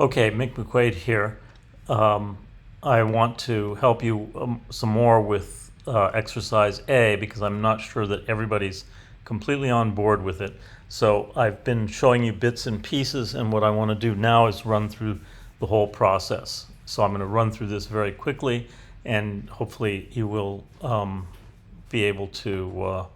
Okay, Mick McQuaid here. I want to help you some more with exercise A because I'm not sure that everybody's completely on board with it. So I've been showing you bits and pieces, and what I want to do now is run through the whole process. So I'm going to run through this very quickly, and hopefully you will be able to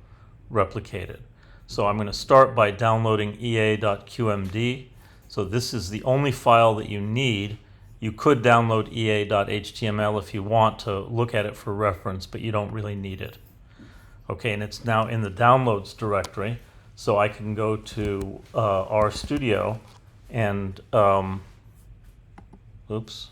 replicate it. So I'm going to start by downloading ea.qmd. So this is the only file that you need. You could download ea.html if you want to look at it for reference, but you don't really need it. Okay, and it's now in the downloads directory. So I can go to RStudio and, oops.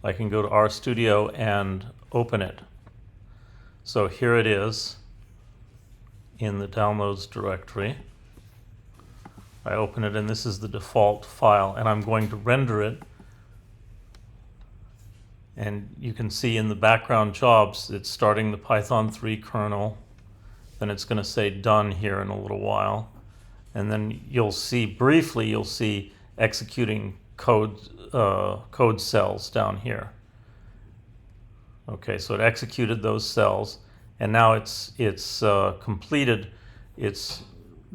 I can go to RStudio and open it. So here it is in the downloads directory. I open it and this is the default file, and I'm going to render it. And you can see in the background jobs it's starting the Python 3 kernel. Then it's going to say done here in a little while. And then you'll see briefly, you'll see executing code cells down here. Okay, so it executed those cells, and now it's completed its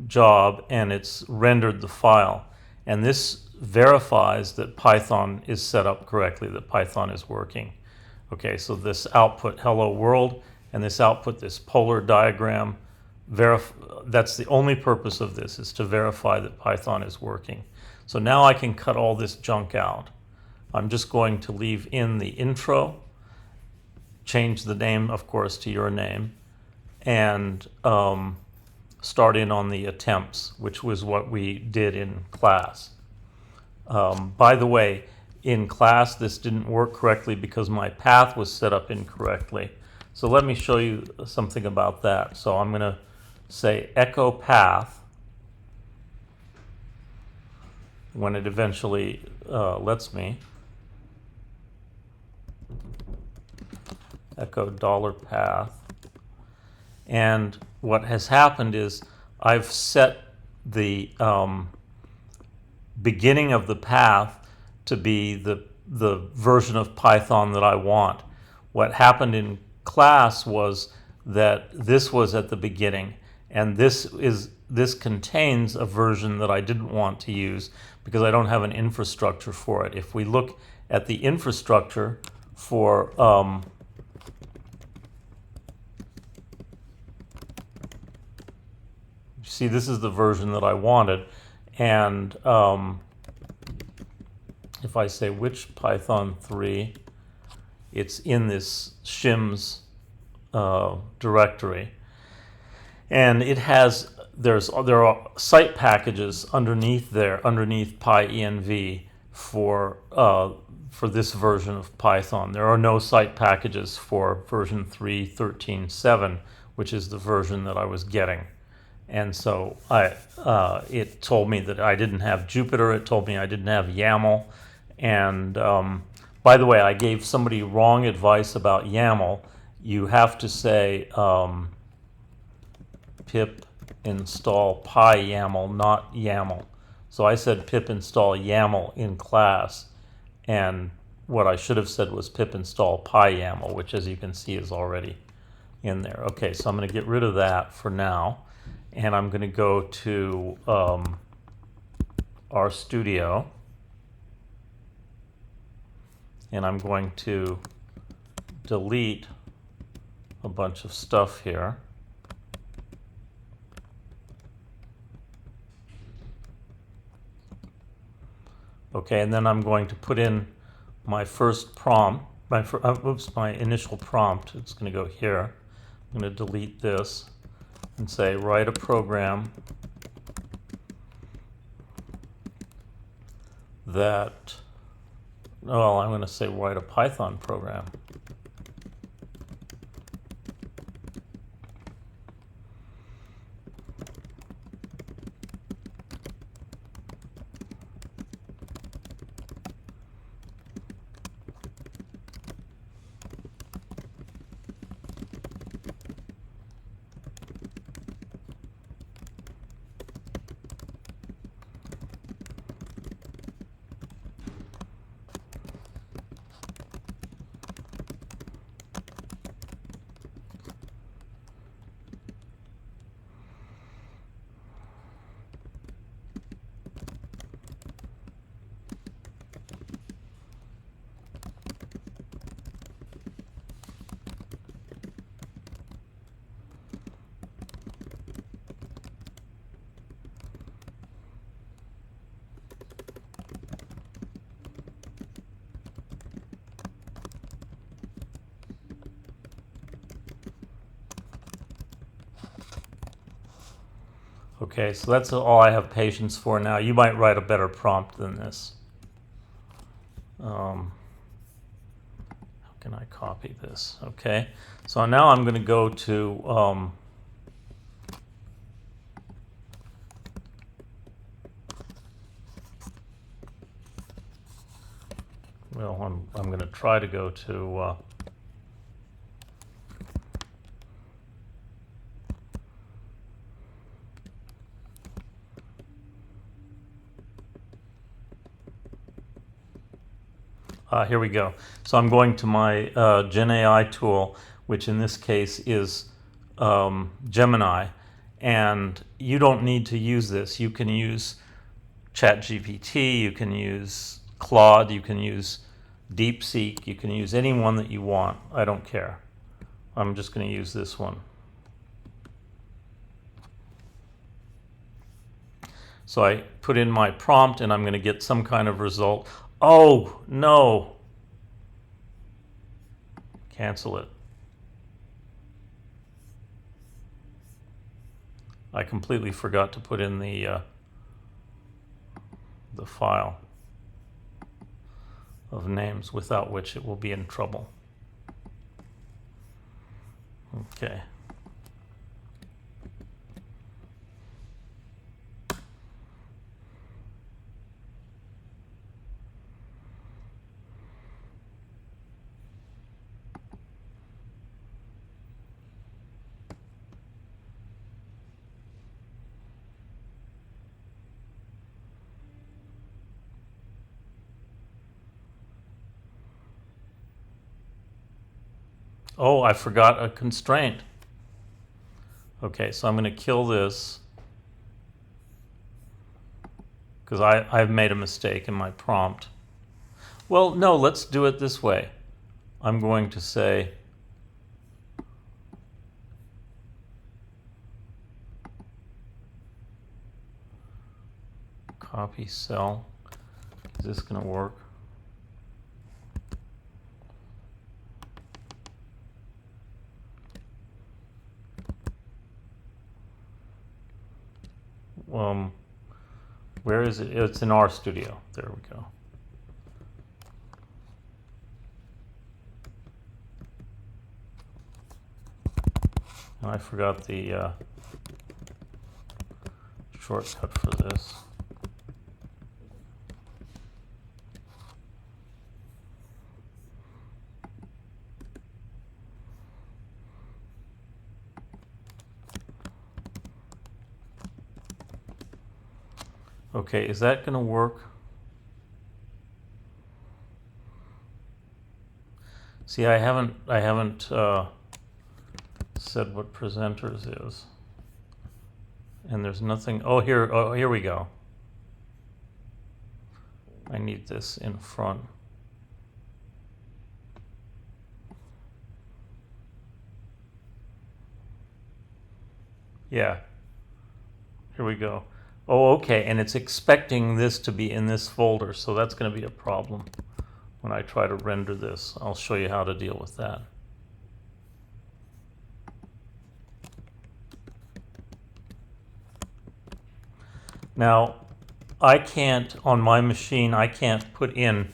job and it's rendered the file. And this verifies that Python is set up correctly, that Python is working. Okay, so this output hello world and this output, this polar diagram, that's the only purpose of this, is to verify that Python is working. So now I can cut all this junk out. I'm just going to leave in the intro, change the name, of course, to your name, and start in on the attempts, which was what we did in class. By the way, in class this didn't work correctly because my path was set up incorrectly. So let me show you something about that. So I'm going to say echo path when it eventually lets me. Echo $path. And what has happened is I've set the beginning of the path to be the version of Python that I want. What happened in class was that this was at the beginning, and this contains a version that I didn't want to use because I don't have an infrastructure for it. If we look at the infrastructure for see, this is the version that I wanted, and if I say which Python 3, it's in this shims directory, and it has there are site packages underneath there, underneath PyEnv for this version of Python. There are no site packages for version 3.13.7, which is the version that I was getting. And so it told me that I didn't have Jupyter. It told me I didn't have YAML. And by the way, I gave somebody wrong advice about YAML. You have to say pip install PyYAML, not YAML. So I said pip install YAML in class, and what I should have said was pip install PyYAML, which, as you can see, is already in there. Okay, so I'm going to get rid of that for now, and I'm going to go to RStudio, and I'm going to delete a bunch of stuff here. Okay, and then I'm going to put in my first prompt, my initial prompt. It's going to go here. I'm going to delete this and say write a program that, well, I'm going to say write a Python program. Okay, so that's all I have patience for now. You might write a better prompt than this. How can I copy this? Okay, so now I'm going to go to well, I'm going to try to go to here we go. So I'm going to my GenAI tool, which in this case is Gemini, and you don't need to use this. You can use ChatGPT, you can use Claude, you can use DeepSeek, you can use any one that you want. I don't care. I'm just going to use this one. So I put in my prompt and I'm going to get some kind of result. Oh, no. Cancel it. I completely forgot to put in the file of names, without which it will be in trouble. Okay. Oh, I forgot a constraint. Okay, so I'm going to kill this because I've made a mistake in my prompt. Well, no, let's do it this way. I'm going to say copy cell. Is this going to work? Where is it? It's in RStudio. There we go. And I forgot the shortcut for this. Okay, is that going to work? See, I haven't said what presenters is, and there's nothing. Oh, here we go. I need this in front. Yeah. Here we go. Oh, okay, and it's expecting this to be in this folder, so that's going to be a problem when I try to render this. I'll show you how to deal with that. Now, I can't, on my machine, I can't put in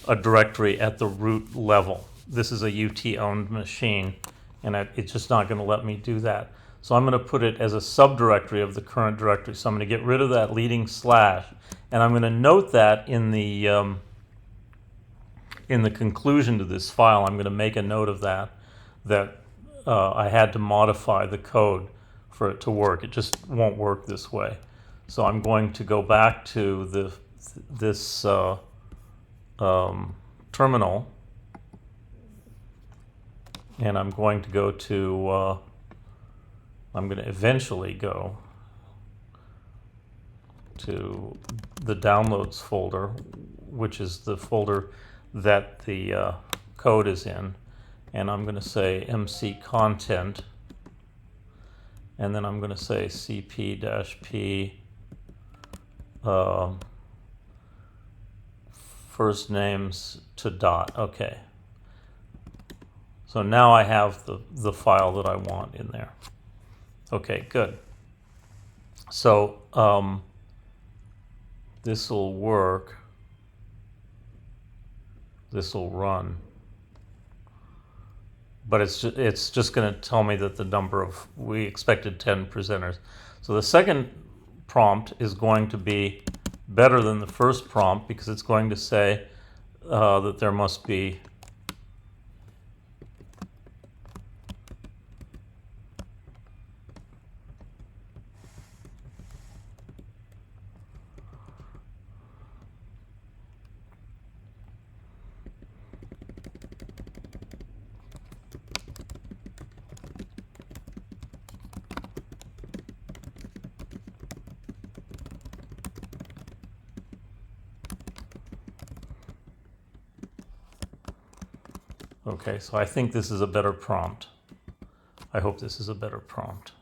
a directory at the root level. This is a UT-owned machine, and it's just not going to let me do that. So I'm going to put it as a subdirectory of the current directory. So I'm going to get rid of that leading slash, and I'm going to note that in the conclusion to this file. I'm going to make a note of that I had to modify the code for it to work. It just won't work this way. So I'm going to go back to this terminal, and I'm going to go to I'm going to eventually go to the downloads folder, which is the folder that the code is in, and I'm going to say MC content, and then I'm going to say cp-p first names to dot. Okay. So now I have the file that I want in there. Okay, good. So this will work. This will run. But it's just going to tell me that the number of, we expected 10 presenters. So the second prompt is going to be better than the first prompt because it's going to say that there must be okay, so I think this is a better prompt. I hope this is a better prompt.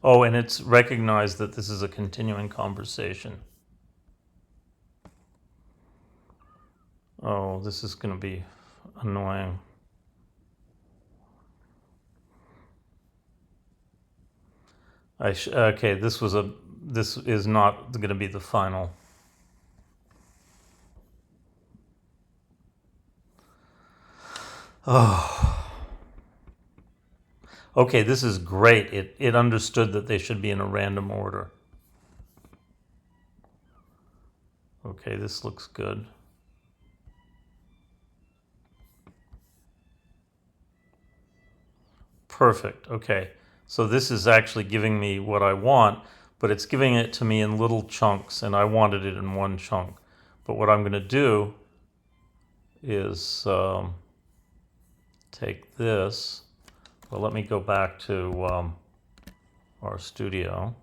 Oh, and it's recognized that this is a continuing conversation. Oh, this is going to be annoying. Okay, this is not going to be the final. Oh. Okay, this is great. It understood that they should be in a random order. Okay, this looks good. Perfect. Okay, so this is actually giving me what I want, but it's giving it to me in little chunks, and I wanted it in one chunk. But what I'm going to do is take this. Well, let me go back to RStudio.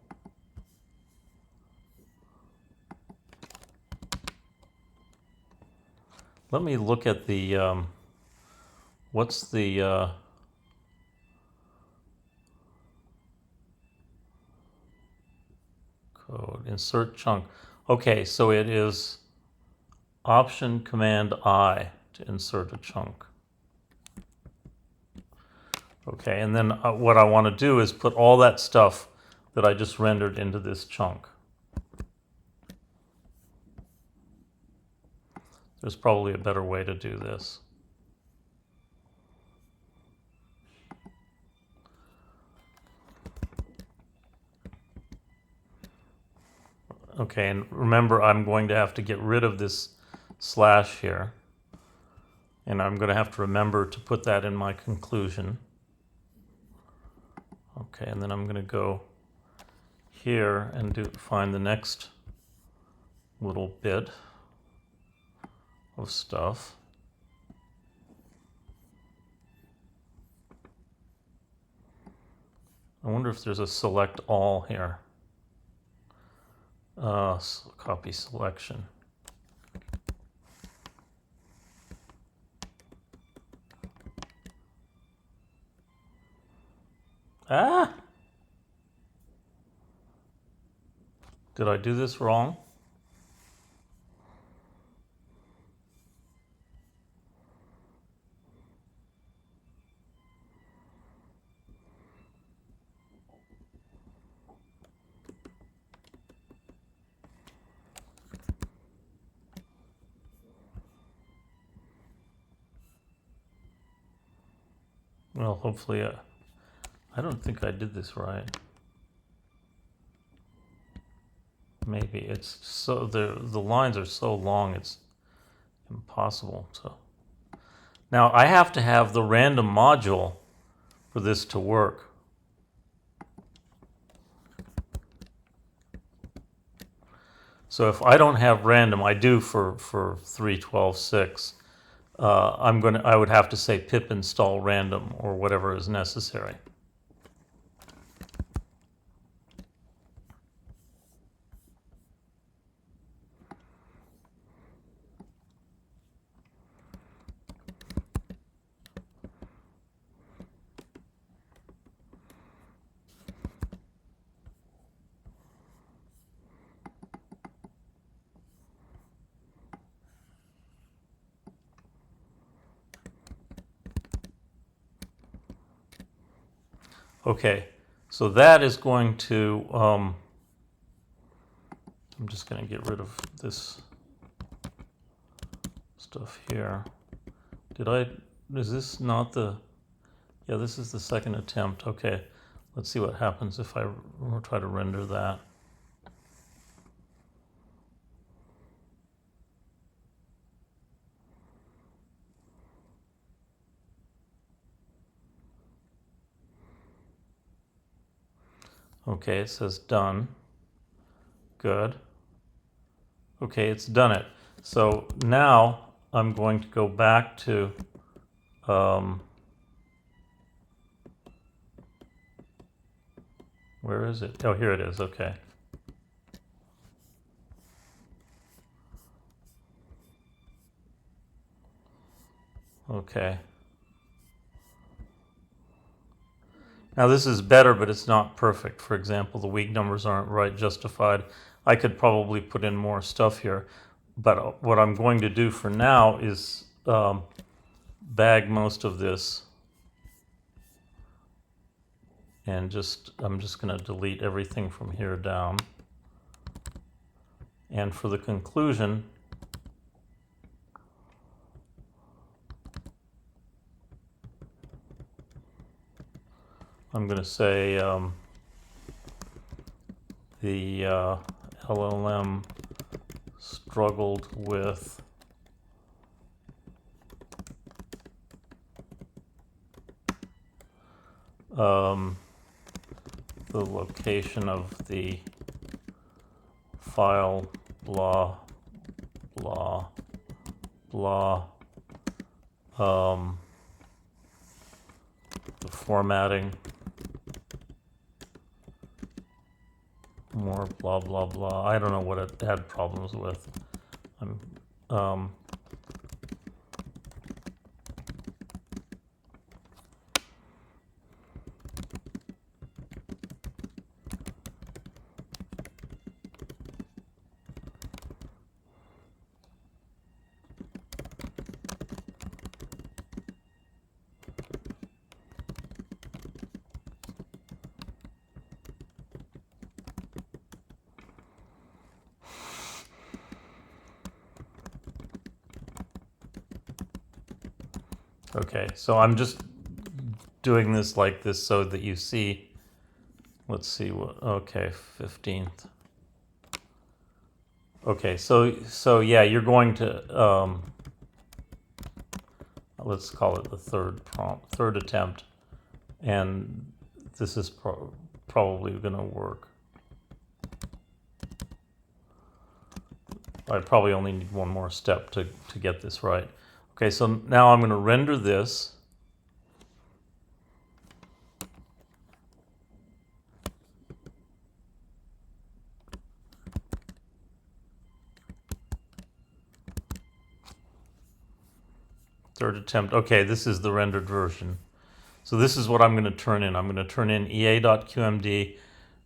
Let me look at the, what's the, code, insert chunk. Okay, so it is Option Command I to insert a chunk. Okay, and then what I want to do is put all that stuff that I just rendered into this chunk. There's probably a better way to do this. Okay, and remember I'm going to have to get rid of this slash here. And I'm going to have to remember to put that in my conclusion. Okay, and then I'm going to go here and find the next little bit of stuff. I wonder if there's a select all here. Copy selection. Ah! Did I do this wrong? Well, hopefully, I don't think I did this right. Maybe it's so the lines are so long it's impossible. So now I have to have the random module for this to work. So if I don't have random, I do for 3.12.6. I would have to say pip install random or whatever is necessary. Okay, so that is going to, I'm just going to get rid of this stuff here. Is this not the, yeah, this is the second attempt. Okay, let's see what happens if I try to render that. Okay, it says done. Good. Okay, it's done it. So now I'm going to go back to where is it? Oh, here it is. Okay. Okay. Now this is better, but it's not perfect. For example, the week numbers aren't right justified. I could probably put in more stuff here, but what I'm going to do for now is bag most of this, and I'm just going to delete everything from here down. And for the conclusion, I'm going to say the LLM struggled with the location of the file, blah, blah, blah, the formatting, more blah, blah, blah. I don't know what it had problems with. Okay, so I'm just doing this like this so that you see, let's see what, okay, 15th. Okay, so yeah, you're going to, let's call it the third attempt, and this is probably going to work. I probably only need one more step to get this right. Okay, so now I'm going to render this. Third attempt. Okay, this is the rendered version. So this is what I'm going to turn in. I'm going to turn in ea.qmd,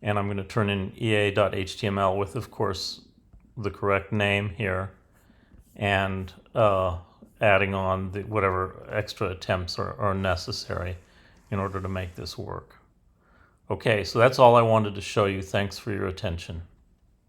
and I'm going to turn in ea.html with, of course, the correct name here, and adding on whatever extra attempts are necessary in order to make this work. Okay, so that's all I wanted to show you. Thanks for your attention.